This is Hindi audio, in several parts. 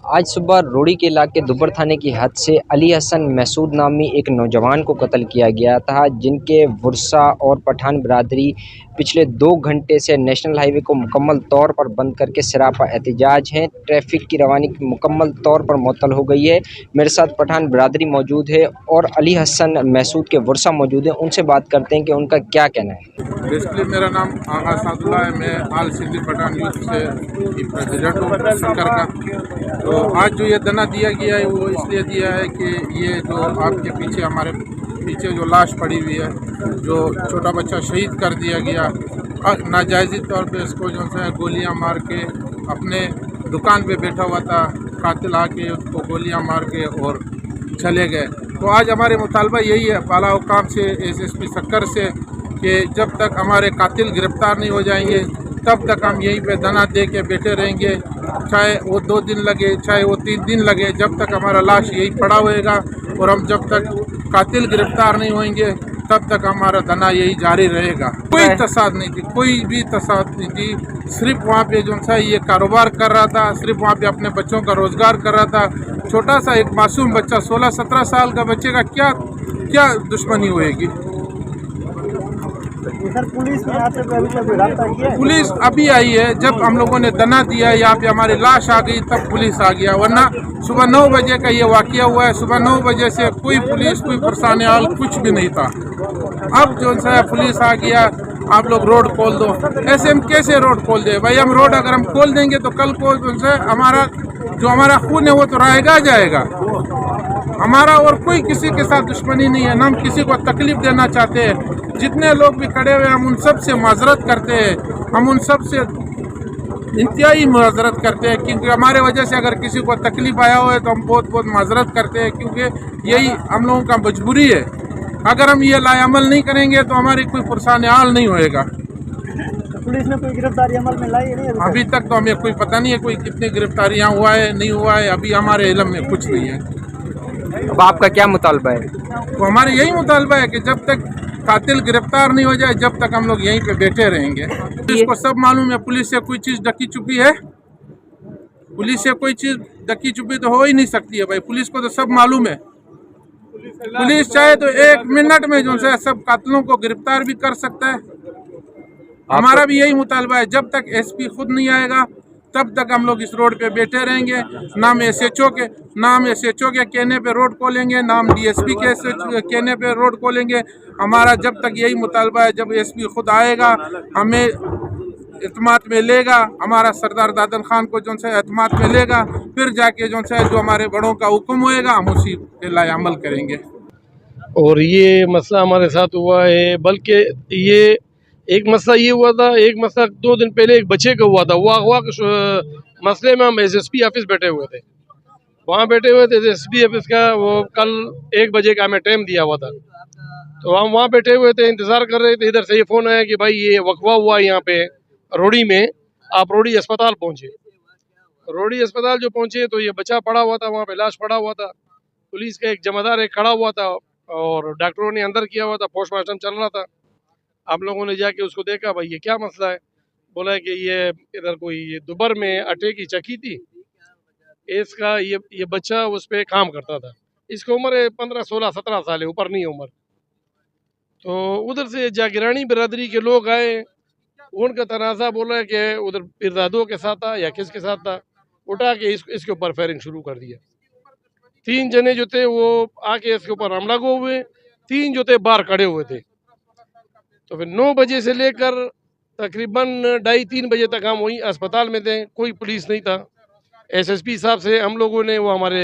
आज सुबह रोड़ी के इलाके दुब्बर थाने की हद से अली हसन महसूद नामी एक नौजवान को कत्ल किया गया था, जिनके वर्षा और पठान बिरादरी पिछले 2 घंटे से नेशनल हाईवे को मुकम्मल तौर पर बंद करके सरापा एहतजाज हैं। ट्रैफिक की रवानी मुकम्मल तौर पर मुअत्तल हो गई है। मेरे साथ पठान बिरादरी मौजूद है और अली हसन महसूद के वर्षा मौजूद हैं। उनसे बात करते हैं कि उनका क्या कहना है। बेसिकली मेरा नाम आगा सादुल्ला है। मैं आल सिंधी पठान यूथ से प्रेसिडेंट हूँ सरकार का। तो आज जो ये धरना दिया गया है वो इसलिए दिया है कि ये जो आपके पीछे हमारे पीछे जो लाश पड़ी हुई है, जो छोटा बच्चा शहीद कर दिया गया नाजायज़ी तौर पे, इसको जो है गोलियां मार के अपने दुकान पे बैठा हुआ था, कातिल आके उसको गोलियां मार के और चले गए। तो आज हमारे मुतालबा यही है बाला हुकाम से, एसएसपी सक्कर से, कि जब तक हमारे कातिल गिरफ्तार नहीं हो जाएंगे तब तक हम यहीं पे धरना दे के बैठे रहेंगे। चाहे वो 2 दिन लगे, चाहे वो 3 दिन लगे, जब तक हमारा लाश यही पड़ा होएगा और हम जब तक कातिल गिरफ्तार नहीं होंगे तब तक हमारा धरना यही जारी रहेगा। कोई तसाद नहीं थी, कोई भी तसाद नहीं थी। सिर्फ वहाँ पे जो सा ये कारोबार कर रहा था, सिर्फ वहाँ पे अपने बच्चों का रोजगार कर रहा था। छोटा सा एक मासूम बच्चा 16-17 साल का बच्चे का क्या दुश्मनी होएगी। सर, पुलिस ने यहाँ से अभी तक कोई रास्ता किया है? पुलिस अभी आई है। जब हम लोगों ने धरना दिया, यहाँ पे हमारी लाश आ गई, तब पुलिस आ गया। वरना सुबह 9 बजे का ये वाकया हुआ है। सुबह 9 बजे से कोई पुलिस, कोई परेशानी हाल कुछ भी नहीं था। अब जो है पुलिस आ गया, आप लोग रोड खोल दो। ऐसे हम कैसे रोड खोल दे भाई? हम रोड अगर हम खोल देंगे तो कल को हमारा खून है वो तो रहेगा जाएगा। हमारा और कोई किसी के साथ दुश्मनी नहीं है, ना हम किसी को तकलीफ देना चाहते हैं। जितने लोग भी खड़े हुए हम उन सब से माजरत करते हैं, हम उन सब से इंतहाई माजरत करते हैं, क्योंकि हमारे वजह से अगर किसी को तकलीफ आया हो तो हम बहुत बहुत माजरत करते हैं, क्योंकि यही हम लोगों का मजबूरी है। अगर हम ये लाएअमल नहीं करेंगे तो हमारी कोई परेशानी हाल नहीं होएगा। पुलिस ने कोई गिरफ्तारी अमल में लाई नहीं? अभी तक तो हमें कोई पता नहीं है कोई कितनी गिरफ्तारियाँ हुआ है नहीं हुआ है, अभी हमारे इल्म में कुछ नहीं है। अब आपका क्या मुतालबा है? तो हमारे यही मुतालबा है कि जब तक कातिल गिरफ्तार नहीं हो जाए जब तक हम लोग यहीं पे बैठे रहेंगे। पुलिस को सब मालूम है, पुलिस से कोई चीज़ डकी चुपी है? पुलिस से कोई चीज़ डकी चुपी तो हो ही नहीं सकती है भाई। पुलिस को तो सब मालूम है। पुलिस चाहे तो 1 मिनट में जो है सब कातिलों को गिरफ्तार भी कर सकता है। हमारा भी यही मुतालबा है, जब तक एसपी खुद नहीं आएगा तब तक हम लोग इस रोड पे बैठे रहेंगे। नाम एसएचओ के कहने पे रोड खोलेंगे, नाम डीएसपी के कहने पे रोड खोलेंगे। हमारा जब तक यही मुतालबा है, जब एसपी खुद आएगा, हमें एतमाद में लेगा, हमारा सरदार दादन खान को जो है एतमाद में लेगा, फिर जाके जो है जो हमारे बड़ों का हुक्म होएगा हम उसी पे लाए अमल करेंगे। और ये मसला हमारे साथ हुआ है, बल्कि ये एक मसला ये हुआ था, एक मसला 2 दिन पहले एक बच्चे का हुआ था। वो अगवा के मसले में हम एसएसपी ऑफिस बैठे हुए थे, वहाँ बैठे हुए थे एसएसपी ऑफिस का। वो कल 1 बजे का हमें टाइम दिया हुआ था, तो हम वहाँ बैठे हुए थे, इंतज़ार कर रहे थे। इधर से ये फ़ोन आया कि भाई ये वकवा हुआ है यहाँ पे रोड़ी में, आप रोड़ी अस्पताल पहुँचे। रोड़ी अस्पताल जो पहुँचे तो ये बच्चा पड़ा हुआ था, वहाँ पे लाश पड़ा हुआ था। पुलिस का एक जमादार एक खड़ा हुआ था और डॉक्टरों ने अंदर किया हुआ था, पोस्टमार्टम चल रहा था। आप लोगों ने जाके उसको देखा, भाई ये क्या मसला है? बोला है कि ये इधर कोई ये दुबर में आटे की चक्की थी, इसका ये बच्चा उस पर काम करता था। इसकी उम्र 15, 16, 17 साल है, ऊपर नहीं है उम्र। तो उधर से जागीरानी बिरादरी के लोग आए, उनका तनाज़ा बोला है कि उधर पिरदादों के साथ था या किसके साथ था, उठा के इसके ऊपर फायरिंग शुरू कर दिया। 3 जने जो थे वो आके इसके ऊपर हमला को हुए, 3 जो थे बाहर खड़े हुए थे। तो फिर 9 बजे से लेकर तकरीबन 2:30-3 बजे तक हम वहीं अस्पताल में थे, कोई पुलिस नहीं था। एसएसपी साहब से हम लोगों ने, वो हमारे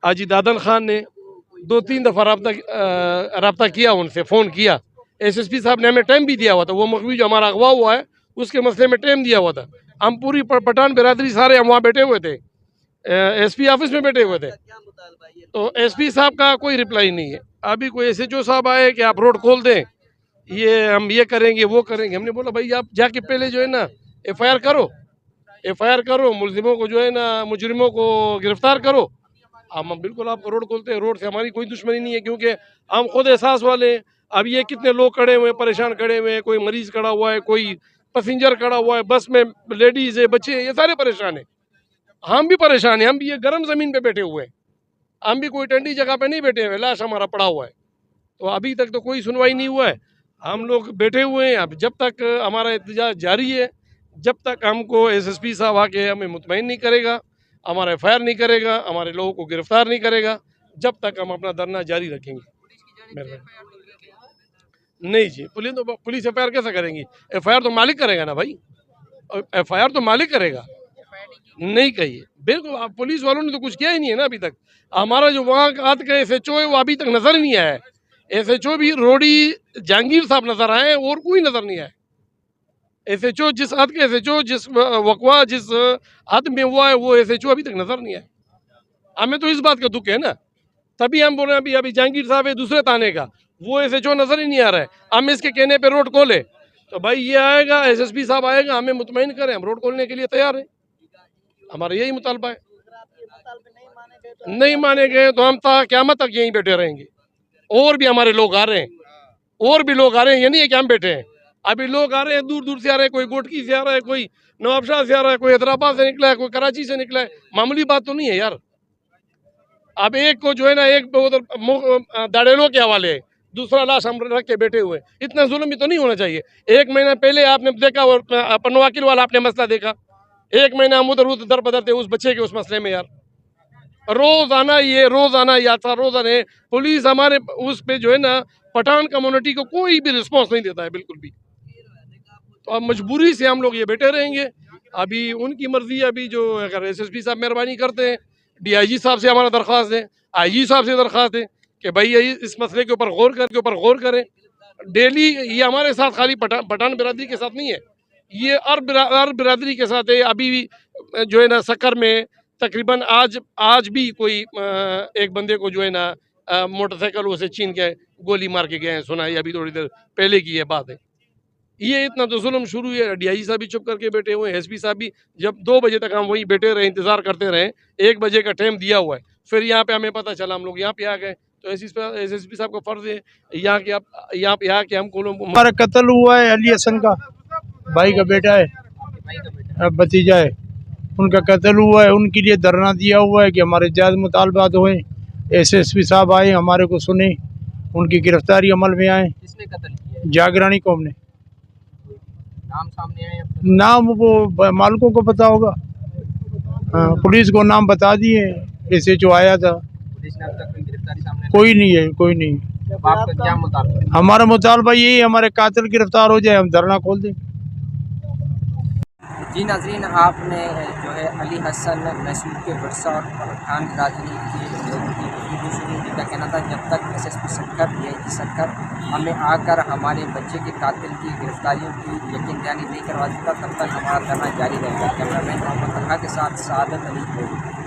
हाजी दादन खान ने 2-3 दफ़ा रब्ता किया, उनसे फ़ोन किया। एसएसपी साहब ने हमें टाइम भी दिया हुआ था, वो मखवी जो हमारा अगवा हुआ है उसके मसले में टाइम दिया हुआ था। हम पूरी पठान बिरादरी सारे हम वहाँ बैठे हुए थे, एसपी ऑफिस में बैठे हुए थे। तो एसपी साहब का कोई रिप्लाई नहीं है। अभी कोई एसएचओ साहब आए कि आप रोड खोल दें, ये हम ये करेंगे वो करेंगे। हमने बोला भाई आप जाके पहले जो है ना एफआईआर करो, मुलजिमों को जो है ना, मुजरिमों को गिरफ्तार करो। हम बिल्कुल आपको रोड खोलते हैं, रोड से हमारी कोई दुश्मनी नहीं है, क्योंकि हम खुद एहसास वाले। अब ये कितने लोग खड़े हुए हैं, परेशान खड़े हुए हैं, कोई मरीज खड़ा हुआ है, कोई पैसेंजर खड़ा हुआ है, बस में लेडीज है, बच्चे, ये सारे परेशान है। हम भी परेशान हैं, हम भी ये गर्म ज़मीन पे बैठे हुए हैं, हम भी कोई ठंडी जगह पे नहीं बैठे हुए, लाश हमारा पड़ा हुआ है। तो अभी तक तो कोई सुनवाई नहीं हुआ है, हम लोग बैठे हुए हैं। अब जब तक हमारा एहतजाज जारी है, जब तक हमको एसएसपी साहब आके हमें मुतमईन नहीं करेगा, हमारा एफआईआर नहीं करेगा, हमारे लोगों को गिरफ्तार नहीं करेगा, जब तक हम अपना धरना जारी रखेंगे। नहीं जी, पुलिस एफआईआर कैसे करेंगी? एफआईआर तो मालिक करेगा ना भाई, एफआईआर तो मालिक करेगा, नहीं कहिए। बिल्कुल, पुलिस वालों ने तो कुछ किया ही नहीं है ना अभी तक। हमारा जो वहाँ का का एसएचओ है वो अभी तक नजर ही नहीं आया है। एसएचओ भी रोडी जहांगीर साहब नजर आए हैं और कोई नजर नहीं आया। एसएचओ जिस हद के एसएचओ जिस वकवा जिस हद में हुआ है वो एसएचओ अभी तक नजर नहीं आया। हमें तो इस बात का दुख है ना, तभी हम बोल रहे हैं अभी जहांगीर साहब है दूसरे थाने का, वो एसएचओ नजर ही नहीं आ रहा है। हम इसके कहने पे रोड खोले तो भाई ये आएगा, एसएसपी साहब आएगा, हमें मुतमईन करें, हम रोड खोलने के लिए तैयार हैं। हमारा यही मुतालबा है। नहीं माने गए तो हम क़यामत तक यहीं बैठे रहेंगे। और भी हमारे लोग आ रहे हैं, और भी लोग आ रहे हैं, ये नहीं है कि हम बैठे हैं। अभी लोग आ रहे हैं, दूर दूर से आ रहे हैं, कोई गोटकी से आ रहा है, कोई नवाबशाह से आ रहा है, कोई हैदराबाद से निकला है, कोई कराची से निकला है। मामूली बात तो नहीं है यार। अब एक को जो है ना, एक उधर दाड़ेलों के हवाले है, दूसरा लाश हम रख के बैठे हुए। इतना जुल्म भी तो नहीं होना चाहिए। 1 महीना पहले आपने देखा, और पन्नू वकील वाला आपने मसला देखा, 1 महीना हम उधर दर बदर थे उस बच्चे के उस मसले में यार। रोजाना ये आता, रोजाना पुलिस हमारे उस पे जो है ना, पठान कम्युनिटी को कोई भी रिस्पॉन्स नहीं देता है बिल्कुल भी। तो अब मजबूरी से हम लोग ये बैठे रहेंगे। अभी उनकी मर्जी है, अभी जो अगर एसएसपी साहब मेहरबानी करते हैं, डीआईजी साहब से हमारा दरख्वास्त है, आईजी साहब से दरख्वास्त है कि भाई ये इस मसले के ऊपर गौर करें। डेली ये हमारे साथ खाली पठान बिरादरी के साथ नहीं है, ये अरब बिरादरी के साथ है। अभी भी जो है ना सक्कर में तकरीबन आज भी कोई एक बंदे को जो है ना मोटरसाइकिल से छीन के गोली मार के गए हैं, सुना है अभी थोड़ी देर पहले की ये बात है। ये इतना तो जुल्म शुरू है। डीआईजी साहब भी चुप करके बैठे हुए हैं, एसपी साहब भी। जब 2 बजे तक हम वहीं बैठे रहे, इंतजार करते रहे, 1 बजे का टाइम दिया हुआ है, फिर यहाँ पे हमें पता चला, हम लोग यहाँ पे आ गए। तो एसएसपी साहब का फर्ज है यहाँ के हमको हमारा कत्ल हुआ है, अली हसन का भाई का बेटा है, भतीजा है, उनका कत्ल हुआ है। उनके लिए धरना दिया हुआ है कि हमारे जायज़ मुतालबात हुए। एसएसपी साहब आए, हमारे को सुने, उनकी गिरफ्तारी अमल में आए। किसने कत्ल किया? जागरानी कौम ने। नाम सामने आए? नाम वो मालिकों को पता होगा। हाँ, पुलिस को नाम बता दिए, एसएचओ आया था। पुलिस ने अब तक कोई गिरफ्तारी सामने कोई नहीं है, कोई नहीं। आपका क्या मुतालबा है? हमारा मुतालबा यही है, हमारे कातिल गिरफ्तार हो जाए, हम धरना खोल दें। जी नाज़रीन, आपने जो है अली हसन मैसूद के वर्षा और पठान बिरादरी के लोगों की गुफ्तगू सुनी, जिनका कहना था जब तक एसएसपी सक्कर डीआईजी सक्कर हमें आकर हमारे बच्चे के कातिल की गिरफ्तारियों की यकीन दहानी नहीं करवा देता, तब तक हमारा धरना जारी रहेगा। कैमरामैन मोहम्मद तलहा के साथ सादत अली।